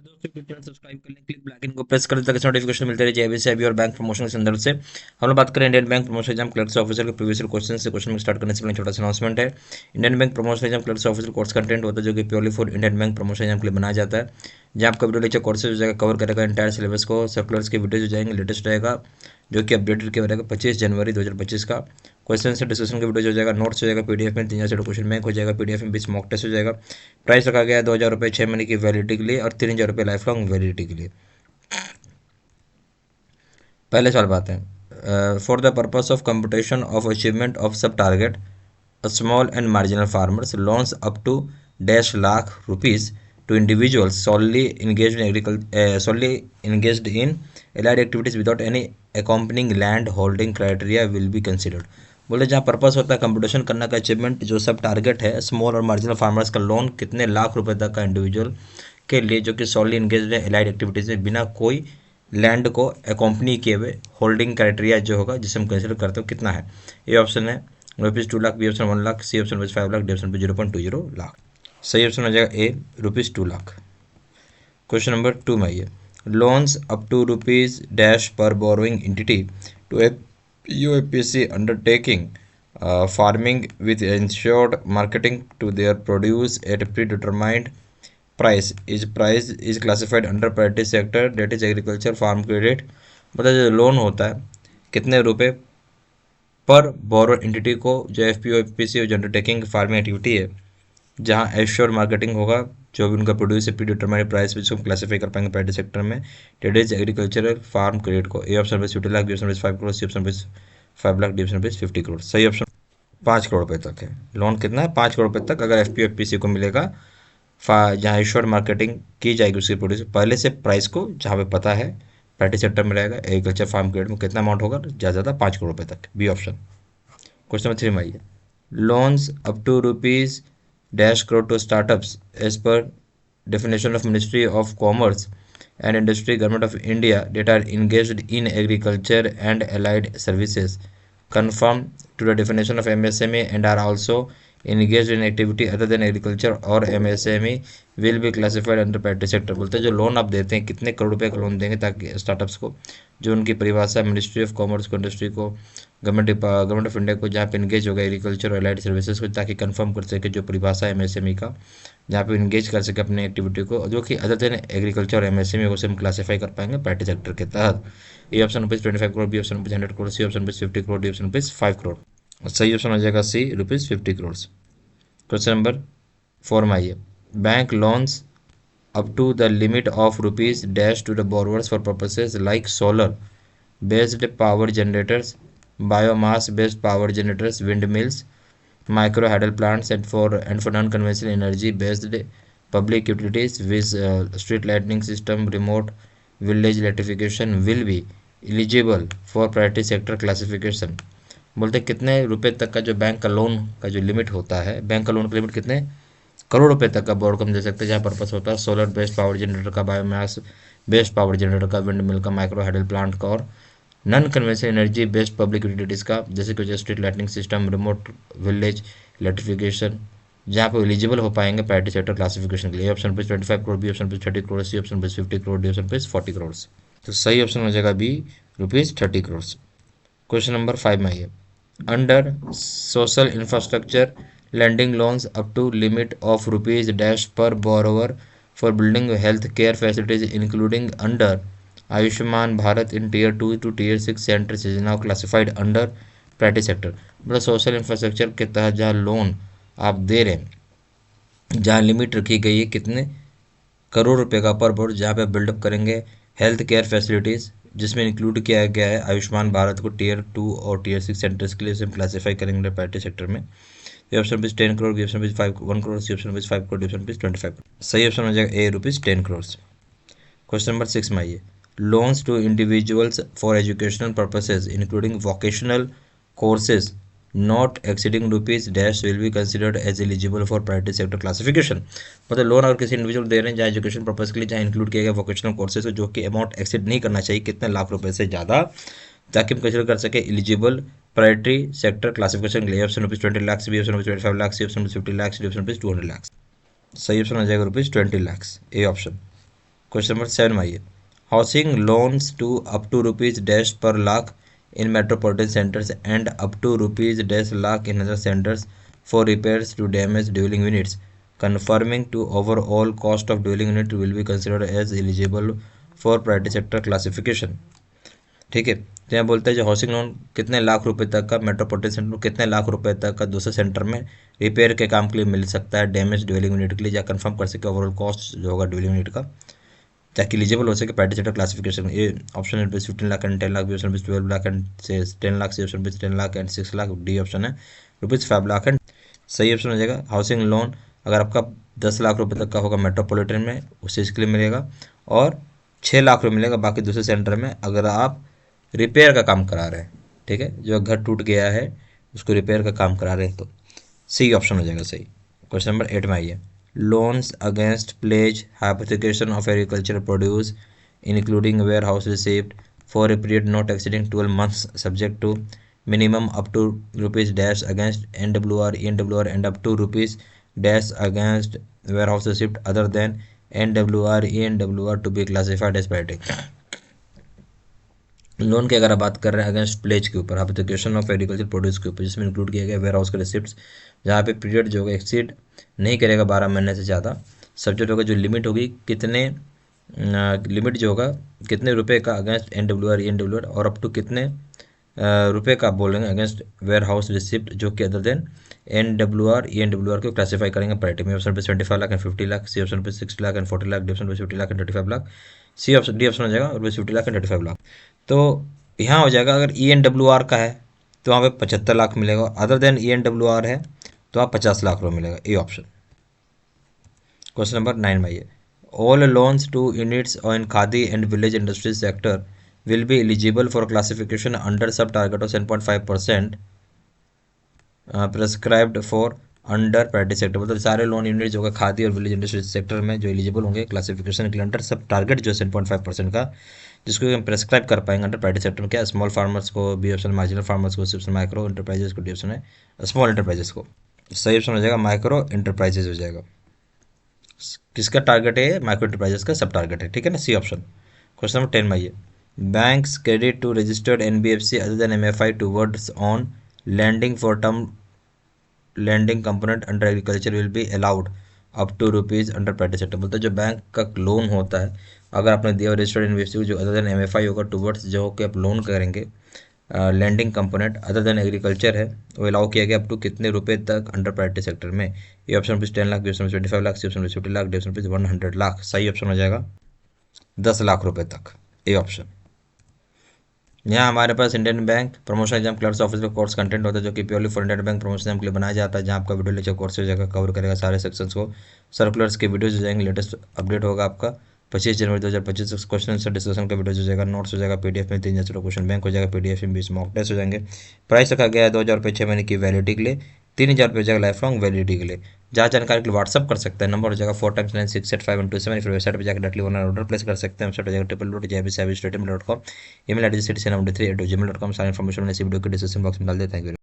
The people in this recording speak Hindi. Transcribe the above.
और दोस्तों चैनल सब्सक्राइब कर लें, क्लिक बेल आइकन को प्रेस करें ताकि नोटिफिकेशन मिलते रहे जेबीसी अभी और बैंक प्रमोशन के संदर्भ से। हम लोग बात करें Indian Bank promotion exam clerks officer के प्रीवियस क्वेश्चन से। क्वेश्चन में स्टार्ट करने से पहले छोटा सा अनाउंसमेंट है। Indian Bank promotion exam clerks officer course content होता है जो कि purely for Indian Bank promotion exam के लिए बनाया जाता है, जहाँ आपका वीडियो लेक्चर कोर्सेज हो जाएगा, कवर करेगा इंटायर सिलेबस को। सर्कुलर्स के वीडियोज हो जाएंगे, लेटेस्ट रहेगा जो कि अपडेटेड के रहेगा 25 जनवरी 2025 का। क्वेश्चन से डिस्कशन का वीडियो हो जाएगा, नोट्स हो जाएगा पीडीएफ में, 3,000 क्वेश्चन बैंक हो जाएगा पीडीएफ में, 20 मॉक टेस्ट हो जाएगा। प्राइस रखा गया है 2,000 रुपये 6 महीने की वैलिडिटी के लिए और 3,000 रुपये लाइफ लॉन्ग वैलिडिटी के लिए। पहले सवाल बात है, for the purpose of computation of achievement of sub target small and marginal farmers loans up to dash lakh rupees to individuals solely engaged in allied activities without any accompanying land holding criteria will be considered। बोले जहाँ पर्पस होता है कंपटीशन करने का, अचीवमेंट जो सब टारगेट है स्मॉल और मार्जिनल फार्मर्स का लोन कितने लाख रुपए तक का इंडिविजुअल के लिए जो कि सॉली इंगेज है एलाइड एक्टिविटीज में बिना कोई लैंड को अकॉम्पनी किए हुए, होल्डिंग क्राइटेरिया जो होगा जिसे हम कंसिडर करते हो कितना है। ए ऑप्शन है ₹2 lakh, B option 1 lakh, C option 5 lakh, D option 0.20 lakh. सही ऑप्शन हो जाएगा ए ₹2 लाख। क्वेश्चन नंबर 2 में आइए, loans up to rupees dash per borrowing entity to a UAPC undertaking farming with insured marketing to their produce at predetermined price is classified under priority sector that is agriculture farm credit. मतलब जो लोन होता है कितने रुपए पर बोरो एंटिटी को, जो F P O F P C जो अंडरटेकिंग फार्मिंग एक्टिविटी है जहाँ एश्योर मार्केटिंग होगा, जो भी उनका प्रोड्यूस है प्री डिटरमाइंड प्राइस विच हम क्लासीफाई कर पाएंगे प्राइवेट सेक्टर में, that is agricultural farm credit को। A option 50 lakh, B option 5 crore, C option 5 lakh, D option 50 crore. सही ऑप्शन 5 करोड़ रुपये तक है। लोन कितना है? 5 करोड़ रुपये तक अगर F P F P C को मिलेगा, जहाँ एश्योर मार्केटिंग की जाएगी उसकी प्रोड्यूस पहले से प्राइस को, जहाँ पे पता है प्राइवेट सेक्टर में रहेगा। एग्रीकल्चर फार्म क्रेडिट में कितना अमाउंट होगा? ज़्यादा 5 करोड़ रुपये तक, बी ऑप्शन। क्वेश्चन नंबर 3 में आइए, loans up to rupees dash crore to startups as per definition of Ministry of Commerce and Industry Government of India that are engaged in agriculture and allied services conform to the definition of MSME and are also engaged in activity other than agriculture or MSME will be classified under private sector. बोलते हैं जो लोन आप देते हैं कितने करोड़ रुपए का लोन देंगे ताकि स्टार्टअप्स को, जो उनकी परिभाषा मिनिस्ट्री ऑफ कॉमर्स को, इंडस्ट्री को, गवर्नमेंट ऑफ इंडिया को, जहाँ पे इंगेज होगा एग्रीकल्चर और एलाइड सर्विसेज को, ताकि कंफर्म कर सके जो परिभाषा है एमएसएमई का, जहाँ पे इंगेज कर सके अपनी एक्टिविटी को, जो कि अदर देन एग्रीकल्चर और एमएसएमई को हम क्लासीफाई कर पाएंगे प्राइवेट सेक्टर के तहत। A option ₹25 crore, B option 100 crore, C option 50 crore, D option 5 crore. सही ऑप्शन हो जाएगा सी ₹50 करोड़। क्वेश्चन नंबर 4 में आइए, bank loans up to the limit of rupees dash to the borrowers for purposes like solar based power generators, biomass based power generators, windmills, micro hydel plants and for non conventional energy based public utilities with street lighting system, remote village electrification will be eligible for priority sector classification। बोलते कितने रुपए तक का जो बैंक का लोन का जो लिमिट होता है, बैंक का लोन का लिमिट कितने करोड़ रुपए तक का बोर्ड कम दे सकते हैं, जहाँ पर्पस होता है सोलर बेस्ड पावर जनरेटर का, बायोमास बेस्ड पावर जनरेटर का, विंड मिल का, माइक्रो हाइडल प्लांट का और non conventional energy based public utilities का, जैसे कि street lighting system, remote village electrification, जहाँ पे एलिजिबल हो पाएंगे प्राइवेट सेक्टर क्लासिफिकेशन के लिए। ऑप्शन पे 25 करोड़, बी ऑप्शन पे 30 करोड़, सी ऑप्शन पे 50 करोड़, डी ऑप्शन पे 40 करोड़। तो सही ऑप्शन हो जाएगा बी ₹30 करोड़। क्वेश्चन नंबर 5 में आइए, under social infrastructure lending loans up to limit of rupees dash per borrower for building health care facilities including under Ayushman Bharat in tier 2 to tier 6 centers is now classified under private sector. मतलब सोशल इंफ्रास्ट्रक्चर के तहत जहाँ लोन आप दे रहे हैं, जहाँ लिमिट रखी गई है कितने करोड़ रुपए का पर बोर्ड, जहाँ पे बिल्डअप करेंगे हेल्थ केयर फैसिलिटीज़, जिसमें इंक्लूड किया गया है आयुष्मान भारत को टियर 2 और टियर 6 सेंटर्स के लिए इसे क्लासीफाई करेंगे प्राइवेट सेक्टर में। ए ऑप्शन पे 10 करोड़, बी ऑप्शन पे 1 करोड़, सी ऑप्शन पे 5 करोड़, डी ऑप्शन पे 25 करोड़। सही ऑप्शन हो जाएगा ए ₹10 करोड़। क्वेश्चन नंबर 6 में आइए, loans to individuals for educational purposes including vocational courses not exceeding rupees dash will be considered as eligible for private sector classification. मतलब लोन अगर किसी इंडिविजुअल दे रहे हैं जहाँ एजुकेशन पर्पज के लिए, जहाँ इंक्लूड किया गया वोकेशनल कोर्सेज, जो कि अमाउंट एक्सीड नहीं करना चाहिए कितने लाख रुपए से ज़्यादा, ताकि हम कंसिडर कर सके एलिजिबल प्रायोरिटी सेक्टर क्लासिफिकेशन के लिए। Option ₹20 lakh, B option 25 lakh, C option 50 lakh, D option 200 lakh. सही ऑप्शन हो जाएगा ₹20 lakh, A option. Question number 7 में आइए, housing loans to up to rupees dash per lakh in metropolitan centres and up to rupees dash lakh in other centres for repairs to damage dwelling units conforming to overall cost of dwelling unit will be considered as eligible for priority sector classification. ठीक है, तो यहाँ बोलते हैं जो हाउसिंग लोन कितने लाख रुपए तक का मेट्रोपॉलिटन सेंटर में, कितने लाख रुपए तक का दूसरे सेंटर में रिपेयर के काम के लिए मिल सकता है, डैमेज ड्वेलिंग यूनिट के लिए, या कंफर्म कर सके ओवरऑल कॉस्ट जो होगा ड्वेलिंग यूनिट का, ताकि एलिजिबल हो सके priority sector classification. A option है 15 lakh and 10 lakh, B option 12 lakh and 10 lakh, C option 10 lakh and 6 lakh, D option है ₹5 लाख एंड। सही ऑप्शन हो जाएगा हाउसिंग लोन अगर आपका 10 लाख रुपए तक का होगा मेट्रोपॉलिटन में उस चीज़ के लिए मिलेगा, और 6 लाख रुपये मिलेगा बाकी दूसरे सेंटर में अगर आप रिपेयर का काम करा रहे हैं। ठीक है, जो घर टूट गया है उसको रिपेयर का काम करा रहे हैं, तो सी ऑप्शन हो जाएगा सही। क्वेश्चन नंबर 8 में आइए, loans against pledge hypothecation of agriculture produce including warehouse received for a period not exceeding 12 months subject to minimum up to rupees dash against NWR ENWR and up to rupees dash against warehouse received other than NWR ENWR to be classified as priority. Loan की अगर आप बात कर रहे हैं अगेंस्ट प्लेज के ऊपर, हाइपोथिकेशन ऑफ एग्रीकल्चर प्रोड्यूस के ऊपर, जिसमें इंक्लूड किया गया वेयर हाउस के रिसिप्ट्स, जहाँ पे पीरियड जो होगा एक्सीड नहीं करेगा 12 महीने से ज़्यादा, सब्जेक्ट होगा जो लिमिट होगी कितने लिमिट जो होगा कितने रुपए का अगेंस्ट NWR ENWR, और अप टू कितने रुपए का आप बोलेंगे अगेंस्ट वेयर हाउस रिसिप्ट जो कि अदर देन NWR ENWR को क्लासीफाई करेंगे प्रायोरिटी में। ऑप्शन पे 25 lakh and 50 lakh, C option पे 60 lakh and 40 lakh, D option पे 50 lakh and 35 lakh, C option D option हो जाएगा और 50 लाख एंड 35 लाख। तो यहाँ हो जाएगा अगर ENWR का है तो वहाँ पे 75 लाख मिलेगा, अदर देन ENWR है तो वहाँ 50 लाख रुपये मिलेगा, ए ऑप्शन। क्वेश्चन नंबर 9 में आइए, all loans to units in Khadi and village industries sector will be eligible for classification under sub target of 7.5% prescribed for under priority sector. मतलब सारे लोन यूनिट जो है खादी और विलेज इंडस्ट्री सेक्टर में जो एलिजिबल होंगे क्लासिफिकेशन के लिए अंडर सब टारगेट जो 7.5% का, जिसको हम प्रेस्क्राइब कर पाएंगे अंडर प्रायोरिटी सेक्टर में, क्या स्मॉल फार्मर्स को, बी ऑप्शन मार्जिनल फार्मर्स को, सी ऑप्शन माइक्रो इंटरप्राइजेस को, डी ऑप्शन है स्मॉल इंटरप्राइजेस को। सही ऑप्शन हो जाएगा माइक्रो इंटरप्राइजेस हो जाएगा। किसका टारगेट है? माइक्रो इंटरप्राइजेस का सब टारगेट है, ठीक है ना, सी ऑप्शन। क्वेश्चन नंबर 10 में आइए, banks credit to registered NBFC other than MFI towards on lending for term lending component under agriculture will be allowed up to rupees under priority sector. बोलते हैं जो बैंक का लोन होता है अगर आपने दिया रजिस्टर्ड इन्वेस्टर जो अदर देन MFI होगा टूवर्ड्स जो कि आप लोन करेंगे lending component other than agriculture है, वो अलाउ किया गया अप टू कितने रुपए तक अंडर प्रायोरिटी सेक्टर में। ये ऑप्शन पे 10 लाख, बी ऑप्शन पे 25 लाख, सी ऑप्शन पे 50 लाख, डी ऑप्शन पे 100 लाख। सही ऑप्शन हो जाएगा 10 लाख रुपए तक, ए ऑप्शन। यहाँ हमारे पास Indian Bank promotion exam clerks office का कोर्स कंटेंट होता है जो कि purely for Indian Bank promotion exam के लिए बनाया जाता है, जहाँ आपका वीडियो लेक्चर कोर्स हो जाएगा, कवर करेगा सारे सेक्शंस को, सर्कुलर्स के वीडियोज हो जाएंगे, लेटेस्ट अपडेट होगा आपका 25 जनवरी 2025 क्वेश्चन आंसर डिस्कशन का वीडियो हो जाएगा, नोट्स हो जाएगा PDF में 3 क्वेश्चन बैंक हो जाएगा PDF में 20 मॉक टेस्ट हो जाएंगे। प्राइस रखा गया है 2000 रुपये 6 महीने की वैलिडिटी के लिए, 3000 रुपये हो जाएगा लाइफ लॉन्ग वैलिडिटी के लिए। जहाँ जानकारी के लिए व्हाट्सअप कर सकते हैं, नंबर हो जाएगा 4 टाइम्स 9685127, फिर वेबसाइट पर जाकर डायरेक्टली ऑर्डर प्लेस कर सकते हैं। वेबसाइट हो जाएगा www.jbservice.com, email एड्रेस citizen93@gmail.com। सारी इन्फॉर्मेशन मैंने इसी वीडियो के डिस्क्रिप्शन बॉक्स में डाल देते हैं।